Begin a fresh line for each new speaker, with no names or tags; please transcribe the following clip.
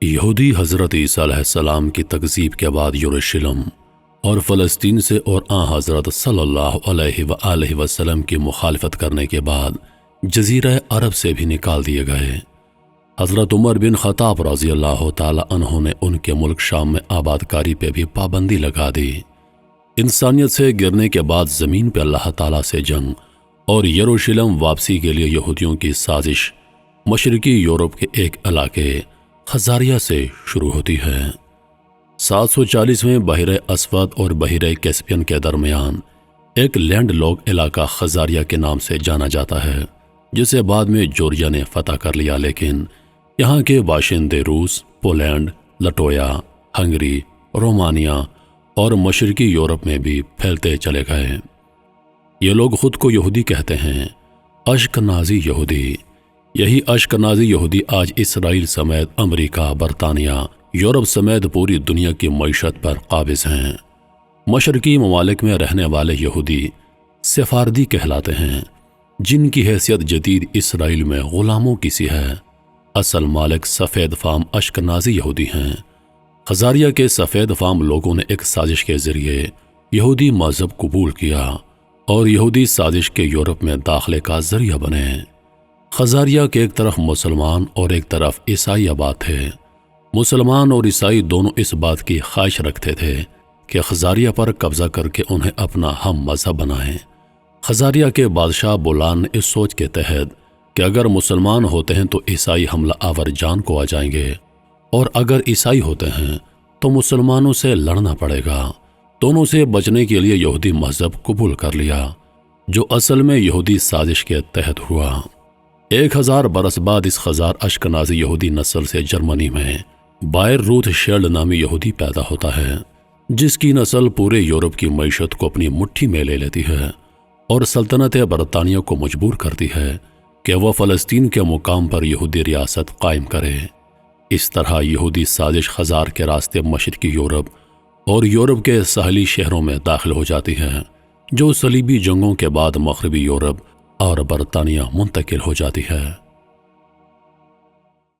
یہودی حضرت عیسیٰ علیہ السلام کی تکذیب کے بعد یروشلم اور فلسطین سے اور حضرت صلی اللہ علیہ وآلہ وسلم کی مخالفت کرنے کے بعد جزیرہ عرب سے بھی نکال دیے گئے۔ حضرت عمر بن خطاب رضی اللہ تعالی عنہ نے ان کے ملک شام میں آباد کاری پہ بھی پابندی لگا دی۔ انسانیت سے گرنے کے بعد زمین پہ اللہ تعالیٰ سے جنگ اور یروشلم واپسی کے لیے یہودیوں کی سازش مشرقی یورپ کے ایک علاقے خزاریہ سے شروع ہوتی ہے۔ 740 میں بحیرہ اسود اور بحیرہ کیسپین کے درمیان ایک لینڈ لاک علاقہ خزاریہ کے نام سے جانا جاتا ہے، جسے بعد میں جورجیا نے فتح کر لیا، لیکن یہاں کے باشندے روس، پولینڈ، لٹویا، ہنگری، رومانیہ اور مشرقی یورپ میں بھی پھیلتے چلے گئے۔ یہ لوگ خود کو یہودی کہتے ہیں، اشکنازی یہودی۔ یہی اشکنازی یہودی آج اسرائیل سمیت امریکہ، برطانیہ، یورپ سمیت پوری دنیا کی معیشت پر قابض ہیں۔ مشرقی ممالک میں رہنے والے یہودی سفاردی کہلاتے ہیں، جن کی حیثیت جدید اسرائیل میں غلاموں کی سی ہے۔ اصل مالک سفید فام اشکنازی یہودی ہیں۔ خزاریہ کے سفید فام لوگوں نے ایک سازش کے ذریعے یہودی مذہب قبول کیا اور یہودی سازش کے یورپ میں داخلے کا ذریعہ بنے۔ خزاریہ کے ایک طرف مسلمان اور ایک طرف عیسائی آباد تھے۔ مسلمان اور عیسائی دونوں اس بات کی خواہش رکھتے تھے کہ خزاریہ پر قبضہ کر کے انہیں اپنا ہم مذہب بنائیں۔ خزاریہ کے بادشاہ بولان نے اس سوچ کے تحت کہ اگر مسلمان ہوتے ہیں تو عیسائی حملہ آور جان کو آ جائیں گے، اور اگر عیسائی ہوتے ہیں تو مسلمانوں سے لڑنا پڑے گا، دونوں سے بچنے کے لیے یہودی مذہب قبول کر لیا، جو اصل میں یہودی سازش کے تحت ہوا۔ 1000 برس بعد اس خزار اشکنازی یہودی نسل سے جرمنی میں بائر روتھ شیلڈ نامی یہودی پیدا ہوتا ہے، جس کی نسل پورے یورپ کی معیشت کو اپنی مٹھی میں لے لیتی ہے اور سلطنت برطانیہ کو مجبور کرتی ہے کہ وہ فلسطین کے مقام پر یہودی ریاست قائم کرے۔ اس طرح یہودی سازش خزار کے راستے مشرقی یورپ اور یورپ کے ساحلی شہروں میں داخل ہو جاتی ہے، جو صلیبی جنگوں کے بعد مغربی یورپ اور برطانیہ منتقل ہو جاتی ہے۔